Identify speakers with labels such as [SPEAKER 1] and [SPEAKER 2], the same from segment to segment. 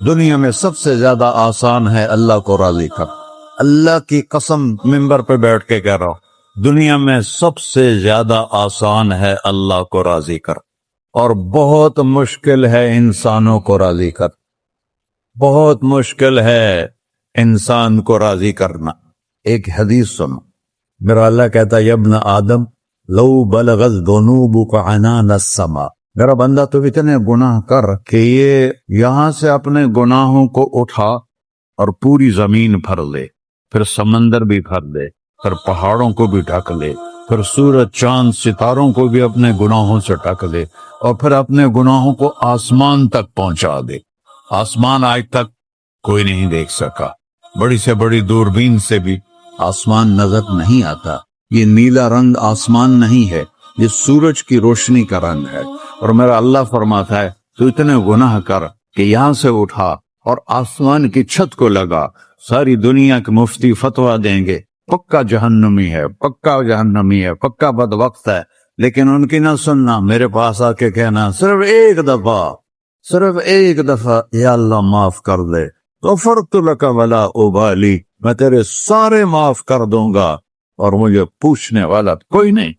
[SPEAKER 1] دنیا میں سب سے زیادہ آسان ہے اللہ کو راضی کر. اللہ کی قسم منبر پہ بیٹھ کے کہہ رہا ہوں، دنیا میں سب سے زیادہ آسان ہے اللہ کو راضی کر، اور بہت مشکل ہے انسانوں کو راضی کر. بہت مشکل ہے انسان کو راضی کرنا. ایک حدیث سنو، میرا اللہ کہتا ہے، یا ابن آدم لو بلغت ذنوبک عنان السماء، میرا بندہ تو اتنے گناہ کر کہ یہ یہاں سے اپنے گناہوں کو اٹھا اور پوری زمین بھر لے، پھر سمندر بھی بھر دے، پھر پہاڑوں کو بھی ڈھک لے، پھر سورج چاند ستاروں کو بھی اپنے گناہوں سے ڈھک لے، اور پھر اپنے گناہوں کو آسمان تک پہنچا دے. آسمان آج تک کوئی نہیں دیکھ سکا، بڑی سے بڑی دوربین سے بھی آسمان نظر نہیں آتا. یہ نیلا رنگ آسمان نہیں ہے، یہ سورج کی روشنی کا رنگ ہے. اور میرا اللہ فرماتا ہے تو اتنے گناہ کر کہ یہاں سے اٹھا اور آسمان کی چھت کو لگا، ساری دنیا کے مفتی فتویٰ دیں گے پکا جہنمی ہے، پکا جہنمی ہے، پکا بدبخت ہے، لیکن ان کی نہ سننا، میرے پاس آ کے کہنا صرف ایک دفعہ یا اللہ معاف کر دے، غفرت لک ولا ابالی، میں تیرے سارے معاف کر دوں گا اور مجھے پوچھنے والا کوئی نہیں.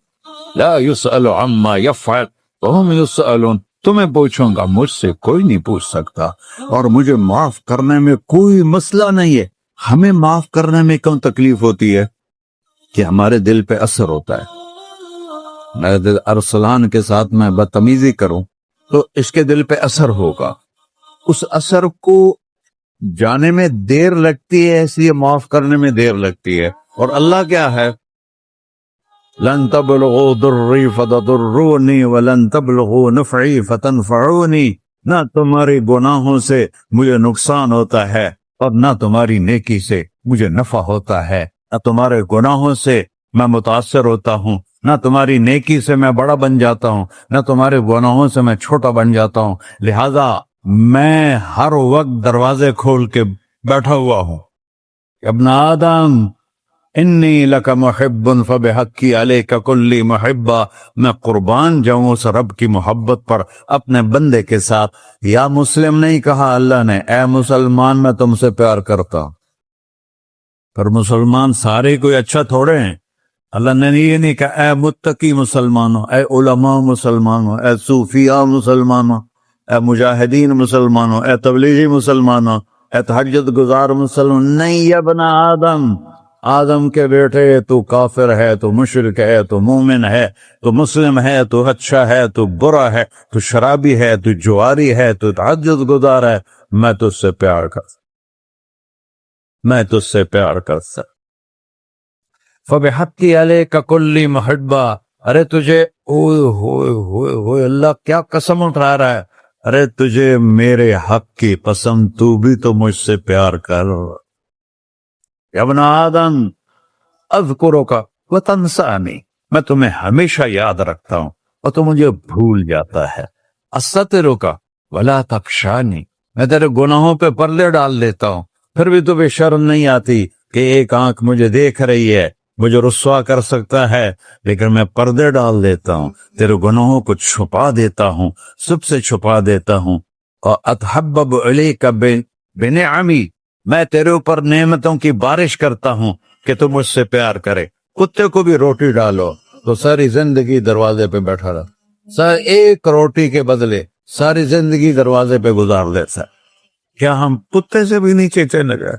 [SPEAKER 1] لا يسأل عما يفعل وهم يسألون، تمہیں پوچھوں گا، مجھ سے کوئی نہیں پوچھ سکتا، اور مجھے معاف کرنے میں کوئی مسئلہ نہیں ہے. ہمیں معاف کرنے میں کیوں تکلیف ہوتی ہے؟ کہ ہمارے دل پہ اثر ہوتا ہے. میرے دل ارسلان کے ساتھ میں بدتمیزی کروں تو اس کے دل پہ اثر ہوگا، اس اثر کو جانے میں دیر لگتی ہے، اس لیے معاف کرنے میں دیر لگتی ہے. اور اللہ کیا ہے؟ لن تبلغوا ضرری فتضرونی ولن تبلغوا نفعی فتنفعونی، نہ تمہاری گناہوں سے مجھے نقصان ہوتا ہے اور نہ تمہاری نیکی سے مجھے نفع ہوتا ہے. نہ تمہارے گناہوں سے میں متاثر ہوتا ہوں، نہ تمہاری نیکی سے میں بڑا بن جاتا ہوں، نہ تمہارے گناہوں سے میں چھوٹا بن جاتا ہوں. لہذا میں ہر وقت دروازے کھول کے بیٹھا ہوا ہوں. ابن آدم انی لک محب فبحقی علیک کلی محبہ، میں قربان جاؤں اس رب کی محبت پر اپنے بندے کے ساتھ. یا مسلم نہیں کہا اللہ نے، اے مسلمان میں تم سے پیار کرتا ہوں. پر مسلمان سارے کوئی اچھا تھوڑے ہیں. اللہ نے یہ نہیں کہا اے متقی مسلمانوں، اے علماء مسلمانوں، اے صوفیاء مسلمانوں، اے مجاہدین مسلمانوں، اے تبلیغی مسلمانوں، اے تہجد گزار مسلمان. نہیں، یا ابن آدم کے بیٹے، تو کافر ہے، تو مشرک ہے، تو مومن ہے، تو مسلم ہے، تو اچھا ہے، تو برا ہے، تو شرابی ہے، تو جواری ہے، تو تہجد گزار ہے، میں تجھ سے پیار کرتا. فبحقی علیک کلی محبہ، ارے تجھے اوئے اللہ کیا قسم اٹھا رہا ہے، ارے تجھے میرے حق کی قسم، تو بھی تو مجھ سے پیار کر. یا ابن آدم اذکرک وتنسانی، میں تمہیں ہمیشہ یاد رکھتا ہوں اور تو مجھے بھول جاتا ہے. استترک ولا تخشانی، میں تیرے گناہوں پہ پردے ڈال دیتا ہوں، پھر بھی تمہیں شرم نہیں آتی کہ ایک آنکھ مجھے دیکھ رہی ہے، مجھے رسوا کر سکتا ہے، لیکن میں پردے ڈال دیتا ہوں، تیرے گناہوں کو چھپا دیتا ہوں، سب سے چھپا دیتا ہوں. اور اتحبب الیک بنعمی، میں تیرے اوپر نعمتوں کی بارش کرتا ہوں کہ تم مجھ سے پیار کرے. کتے کو بھی روٹی ڈالو تو ساری زندگی دروازے پہ بیٹھا رہا، ایک روٹی کے بدلے ساری زندگی دروازے پہ گزار دیتا ہے. کیا ہم کتے سے بھی نیچے چلے گئے؟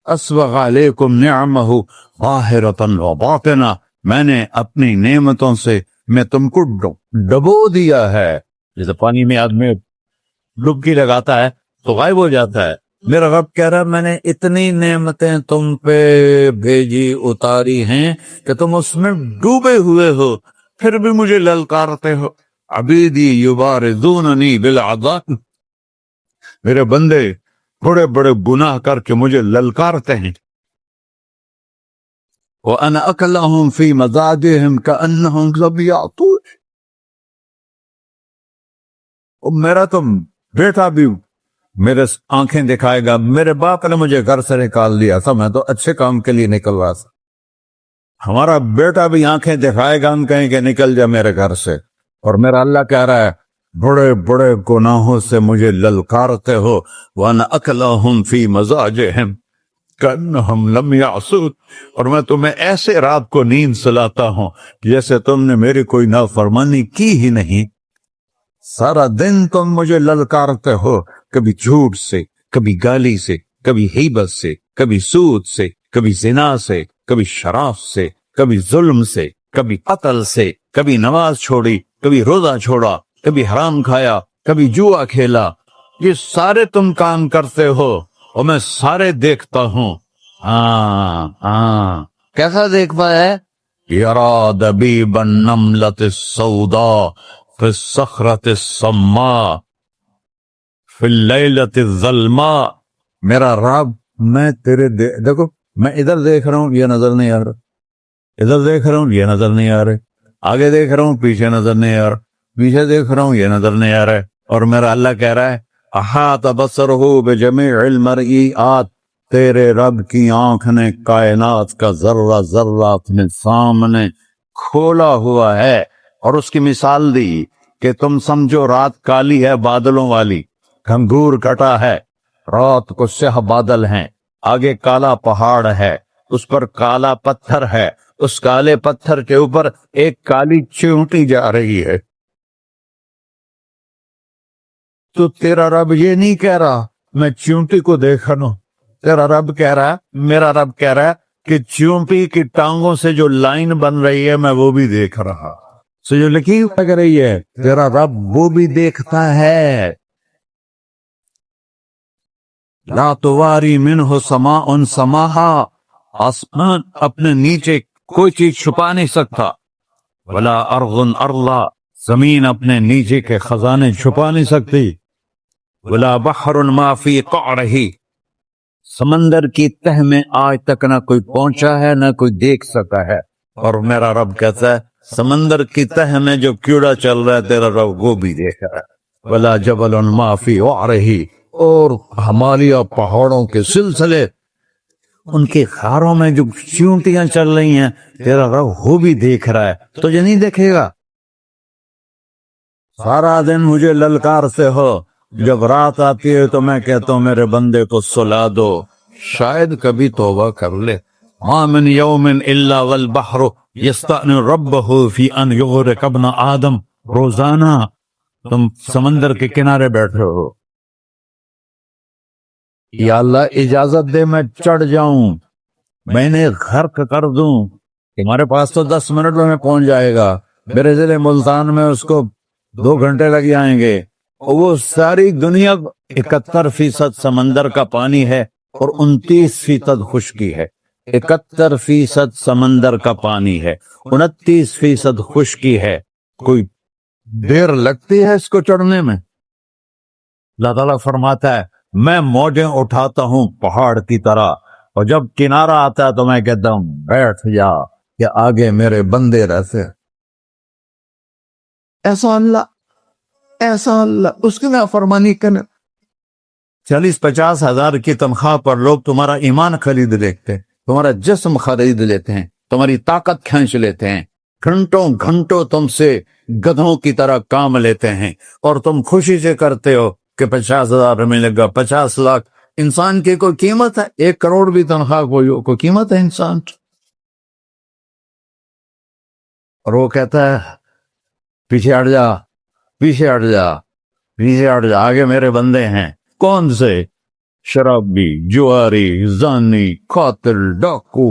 [SPEAKER 1] اسبغ علیکم نعمہ ظاہرۃ وباطنہ، میں نے اپنی نعمتوں سے میں تم کو ڈبو دیا ہے. جیسے پانی میں آدمی ڈبکی لگاتا ہے تو غائب ہو جاتا ہے. میرا رب کہہ رہا ہے میں نے اتنی نعمتیں تم پہ بھیجی، اتاری ہیں کہ تم اس میں ڈوبے ہوئے ہو، پھر بھی مجھے للکارتے ہو. عبیدی یبارزوننی بالعذاب، میرے بندے بڑے بڑے گناہ کر کے مجھے للکارتے ہیں. وَأَنَا أَكْلَهُمْ فِي مَزَاجِهِمْ كَأَنَّهُمْ لَمْ يَعْطُونِ، میرا تم بیٹا بھی میرے آنکھیں دکھائے گا. میرے باپ نے مجھے گھر سے نکال دیا تھا، میں تو اچھے کام کے لیے نکل رہا تھا. ہمارا بیٹا بھی آنکھیں دکھائے گا، ہم کہیں کہ نکل جا میرے گھر سے. اور میرا اللہ کہہ رہا ہے بڑے بڑے گناہوں سے مجھے للکارتے ہو، وَأَنَا أَكْلَهُمْ فِي مَزَاجِهِمْ كَأَنَّهُمْ لَمْ يَعْصُونِ، اور میں تمہیں ایسے رات کو نیند سلاتا ہوں جیسے تم نے میری کوئی نافرمانی کی ہی نہیں۔ سارا دن تم مجھے للکارتے ہو، کبھی جھوٹ سے، کبھی گالی سے، کبھی غیبت سے، کبھی سود سے، کبھی زنا سے، کبھی شراب سے، کبھی ظلم سے، کبھی قتل سے، کبھی نماز چھوڑی، کبھی روزہ چھوڑا، کبھی حرام کھایا، کبھی جوا کھیلا۔ یہ سارے تم کام کرتے ہو اور میں سارے دیکھتا ہوں۔ ہاں ہاں، کیسا دیکھ پایا ہے؟ یرا دبیب النملۃ السوداء فی الصخرۃ الصماء فی اللیلۃ الظلماء۔ میرا رب، میں تیرے دیکھو، میں ادھر دیکھ رہا ہوں، یہ نظر نہیں آ رہا، ادھر دیکھ رہا ہوں، یہ نظر نہیں آ رہے، آگے دیکھ رہا ہوں، پیچھے نظر نہیں آ رہا، پیچھے دیکھ رہا ہوں، یہ نظر نہیں آ رہا ہے، اور میرا اللہ کہہ رہا ہے احاط بصرہ بجمیع المرئیات، تیرے رب کی آنکھ نے کائنات کا ذرہ ذرہ اپنے سامنے کھولا ہوا ہے، اور اس کی مثال دی کہ تم سمجھو رات کالی ہے بادلوں والی، گھنگور کٹا ہے، رات کو سیاہ بادل ہیں، آگے کالا پہاڑ ہے، اس پر کالا پتھر ہے، اس کالے پتھر کے اوپر ایک کالی چیونٹی جا رہی ہے۔ تو تیرا رب یہ نہیں کہہ رہا میں چیونٹی کو دیکھ رہا ہوں، تیرا رب کہہ رہا ہے، میرا رب کہہ رہا ہے کہ چیونٹی کی ٹانگوں سے جو لائن بن رہی ہے میں وہ بھی دیکھ رہا، سو جو لکھی لگ رہی ہے تیرا رب وہ بھی دیکھتا ہے۔ لا تواری منہ سماء سماہا، آسمان اپنے نیچے کوئی چیز چھپا نہیں سکتا، ولا ارض ارضا، زمین اپنے نیچے کے خزانے چھپا نہیں سکتی، ولا بحر ما فی قعرہ، سمندر کی تہ میں آج تک نہ کوئی پہنچا ہے نہ کوئی دیکھ سکا ہے، اور میرا رب کہتا ہے سمندر کی تہ میں جو کیڑا چل رہا ہے تیرا رب وہ بھی دیکھ رہا ہے، ولا جبل ما فی وعرہ، اور ہمالیہ پہاڑوں کے سلسلے ان کے خاروں میں جو چیونٹیاں چل رہی ہیں تیرا رب وہ بھی دیکھ رہا ہے، تو یہ نہیں دیکھے گا؟ سارا دن مجھے للکارتے ہو، جب رات آتی ہے تو میں کہتا ہوں میرے بندے کو سلا دو، شاید کبھی توبہ کر لے۔ ما من یوم الا والبحر یستأنس ربہ فی ان یغرق ابن آدم، روزانہ تم سمندر کے کنارے بیٹھے ہو، یا اللہ اجازت دے میں چڑھ جاؤں، میں انہیں غرق کر دوں، تمہارے پاس تو 10 منٹ میں پہنچ جائے گا، میرے ضلع ملتان میں اس کو 2 گھنٹے لگ جائیں گے، اور وہ ساری دنیا 71% سمندر کا پانی ہے اور 29% خشکی ہے، 71% سمندر کا پانی ہے، 29% خشکی ہے، کوئی دیر لگتی ہے اس کو چڑھنے میں؟ اللہ تعالیٰ فرماتا ہے میں موجیں اٹھاتا ہوں پہاڑ کی طرح، اور جب کنارہ آتا ہے تو میں کہتا ہوں بیٹھ جا کہ آگے میرے بندے رہتے۔ ایسا اللہ اس کی نافرمانی کرنے، 40-50 ہزار کی تنخواہ پر لوگ تمہارا ایمان خرید لیتے، تمہارا جسم خرید لیتے ہیں، تمہاری طاقت کھینچ لیتے ہیں، گھنٹوں گھنٹوں تم سے گدھوں کی طرح کام لیتے ہیں، اور تم خوشی سے کرتے ہو کہ 50,000 ملے گا، 50 لاکھ، انسان کی کوئی قیمت ہے؟ 1 کروڑ بھی تنخواہ کوئی قیمت ہے انسان؟ اور وہ کہتا ہے پیچھے ہٹ جا، پیچھے ہٹ جا، پیچھے ہٹ جا، آگے میرے بندے ہیں۔ کون سے؟ شرابی، جواری، زانی، قاتل، ڈاکو،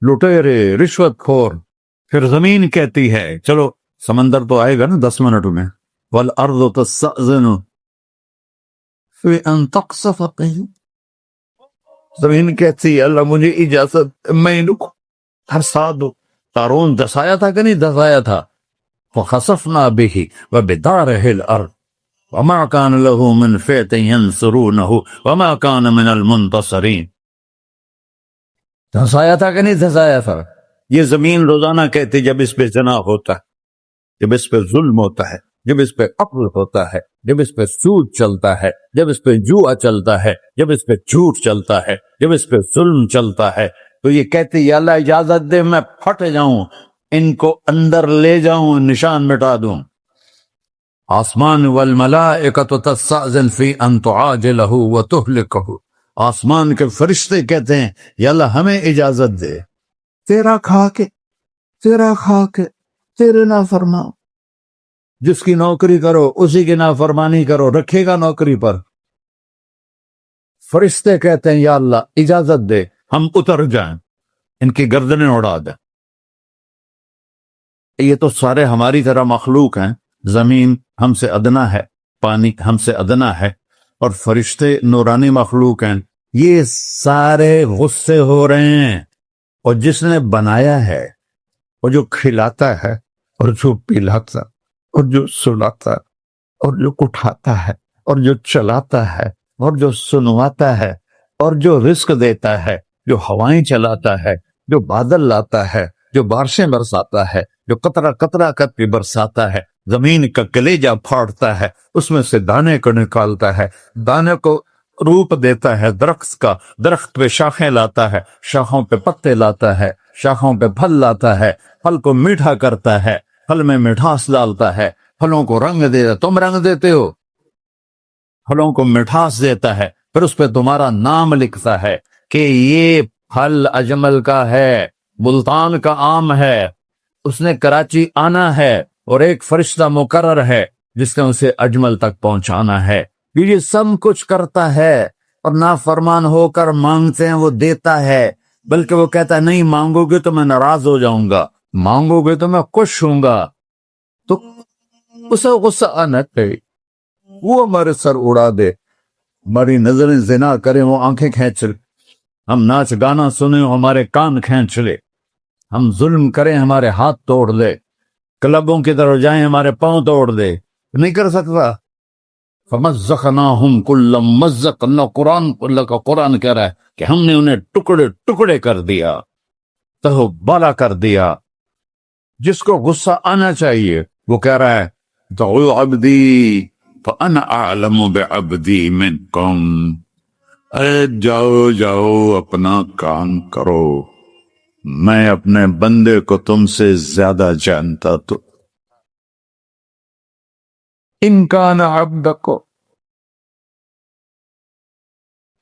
[SPEAKER 1] لٹیرے، رشوت خور۔ پھر زمین کہتی ہے چلو سمندر تو آئے گا نا 10 منٹ میں، والارض تستأذن فی ان تقصف قیل، زمین کہتی ہے اللہ مجھے اجازت، میں ان کو دھسا دو۔ قارون دھسایا تھا کہ نہیں دھسایا تھا؟ فخسفنا به وبداره الارض وما كان له من فئة ينصرونه وما كان من المنتصرين۔ دھسایا تھا کہ نہیں دھسایا تھا؟ یہ زمین روزانہ کہتی جب اس پہ زنا ہوتا ہے، جب اس پہ ظلم ہوتا ہے، جب اس پہ قتل ہوتا ہے، جب اس پہ سود چلتا ہے، جب اس پہ جوا چلتا ہے، جب اس پہ جھوٹ چلتا ہے، جب اس پہ ظلم چلتا ہے، تو یہ کہتی یا اللہ اجازت دے میں پھٹ جاؤں، ان کو اندر لے جاؤں، نشان مٹا دوں۔ آسمان والملائکۃ تستأذن فی ان تعاجلہ وتہلکہ، آسمان کے فرشتے کہتے ہیں یا اللہ ہمیں اجازت دے تیرا کھا کے تیرے نافرمان، جس کی نوکری کرو اسی کی نافرمانی کرو، رکھے گا نوکری پر؟ فرشتے کہتے ہیں یا اللہ اجازت دے ہم اتر جائیں، ان کی گردنیں اڑا دیں۔ یہ تو سارے ہماری طرح مخلوق ہیں، زمین ہم سے ادنا ہے، پانی ہم سے ادنا ہے، اور فرشتے نورانی مخلوق ہیں، یہ سارے غصے ہو رہے ہیں۔ اور جس نے بنایا ہے، اور جو کھلاتا ہے، اور جو پلاتا، اور جو سلاتا، اور جو اٹھاتا ہے، اور جو چلاتا ہے، اور جو سنواتا ہے، اور جو رزق دیتا ہے، جو ہوائیں چلاتا ہے، جو بادل لاتا ہے، جو بارشیں برساتا ہے، جو قطرہ قطرہ کر کے برساتا ہے، زمین کا کلیجہ پھاڑتا ہے، اس میں سے دانے کو نکالتا ہے، دانے کو روپ دیتا ہے درخت کا، درخت پہ شاخیں لاتا ہے، شاخوں پہ پتے لاتا ہے، شاخوں پہ پھل لاتا ہے، پھل کو میٹھا کرتا ہے، پھل میں مٹھاس ڈالتا ہے، پھلوں کو رنگ دیتا، تم رنگ دیتے ہو، پھلوں کو مٹھاس دیتا ہے، پھر اس پہ تمہارا نام لکھتا ہے کہ یہ پھل اجمل کا ہے، ملتان کا آم ہے، اس نے کراچی آنا ہے، اور ایک فرشتہ مقرر ہے جس نے اسے اجمل تک پہنچانا ہے۔ یہ سب کچھ کرتا ہے، اور نافرمان ہو کر مانگتے ہیں وہ دیتا ہے، بلکہ وہ کہتا ہے نہیں مانگو گے تو میں ناراض ہو جاؤں گا، مانگو گے تو میں خوش ہوں گا۔ تو اسے غصہ آنا چاہیے، وہ ہمارے سر اڑا دے، ہماری نظریں زنا کریں وہ آنکھیں کھینچ لے، ہم ناچ گانا سنیں ہمارے کان کھینچ لے، ہم ظلم کریں ہمارے ہاتھ توڑ دے، کلبوں کی طرف جائیں ہمارے پاؤں توڑ دے، نہیں کر سکتا۔ فَمَزَّقْنَاهُمْ كُلَّ مُمَزَّقٍ، اللہ کا قرآن کہہ رہا ہے کہ ہم نے انہیں ٹکڑے ٹکڑے کر دیا، تہو بالا کر دیا۔ جس کو غصہ آنا چاہیے وہ کہہ رہا ہے دعوا عبدی فانا اعلم بعبدی منکم، اے جاؤ جاؤ اپنا کام کرو، میں اپنے بندے کو تم سے زیادہ جانتا۔ تو ان کان عبدکو،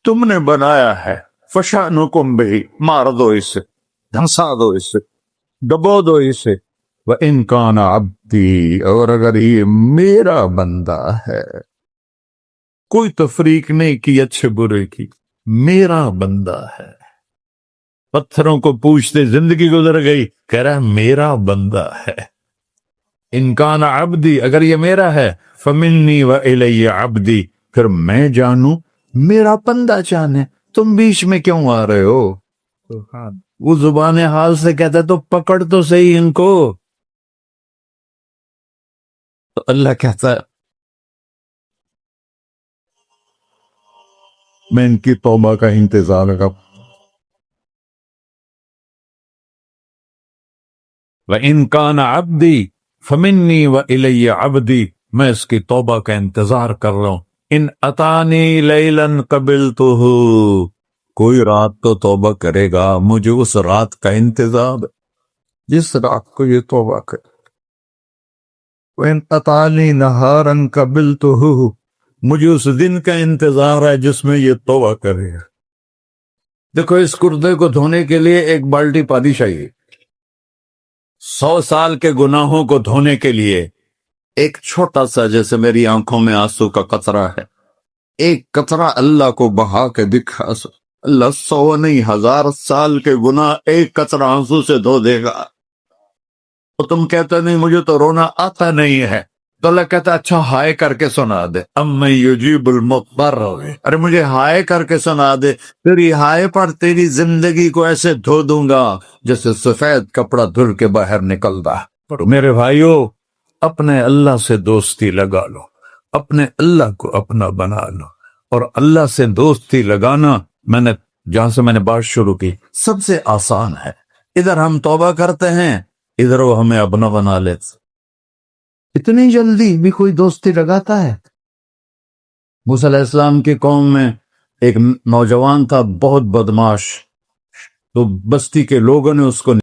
[SPEAKER 1] تم نے بنایا ہے، فشانکم بہی، مار دو اسے، دھنسا دو اسے، دبو دو اسے، وَإِن كَانَ عَبْدِي، اور اگر یہ میرا بندہ ہے، کوئی تفریق نہیں کی اچھے برے کی، میرا بندہ ہے۔ پتھروں کو پوچھتے زندگی گزر گئی، کہہ رہا ہے میرا بندہ ہے۔ ان کان عبدی، اگر یہ میرا ہے، فمنی وإلی عبدی، پھر میں جانوں میرا بندہ جانے، تم بیچ میں کیوں آ رہے ہو؟ وہ زبان حال سے کہتا ہے تو پکڑ تو صحیح ان کو۔ تو اللہ کہتا ہے میں ان کی توبہ کا انتظار کروں۔ وَإِن كَانَ عَبْدِي فَمِنِّي وَإِلَيَّ عَبْدِي، میں اس کی توبہ کا انتظار کر رہا ہوں۔ ان اتانی لیلاً قبلتہ، کوئی رات تو توبہ کرے گا، مجھے اس رات کا انتظار ہے جس رات کو یہ توبہ کرے۔ وَإِنْ أَطَانِي نَهَارًا قَبِلْتُهُ، مجھے اس دن کا انتظار ہے جس میں یہ توبہ کرے گا۔ دیکھو اس کردے کو دھونے کے لیے ایک بالٹی پانی چاہیے، 100 سال کے گناہوں کو دھونے کے لیے ایک چھوٹا سا، جیسے میری آنکھوں میں آنسو کا قطرہ ہے، ایک قطرہ اللہ کو بہا کے دکھا، اللہ 100 نہیں 1000 سال کے گناہ ایک قطرہ آنسو سے دھو دے گا۔ تو تم کہتے نہیں مجھے تو رونا آتا نہیں ہے، تو اللہ کہتا اچھا ہائے کر کے سنا دے، اَمَّن یُجِیبُ الْمُضْطَرَّ، ارے مجھے ہائے کر کے سنا دے، تیری ہائے پر تیری زندگی کو ایسے دھو دوں گا جیسے سفید کپڑا دھل کے باہر نکلتا ہے۔ میرے بھائیو، اپنے اللہ سے دوستی لگا لو، اپنے اللہ کو اپنا بنا لو، اور اللہ سے دوستی لگانا جہاں سے میں نے بات شروع کی سب سے آسان ہے۔ ادھر ہم توبہ کرتے ہیں، ادھر وہ ہمیں اپنا بنا لیتے۔ اتنی جلدی بھی کوئی دوستی لگاتا ہے؟ موسیٰ علیہ السلام کی قوم میں ایک نوجوان تھا بہت بدماش، تو بستی کے لوگوں نے اس کو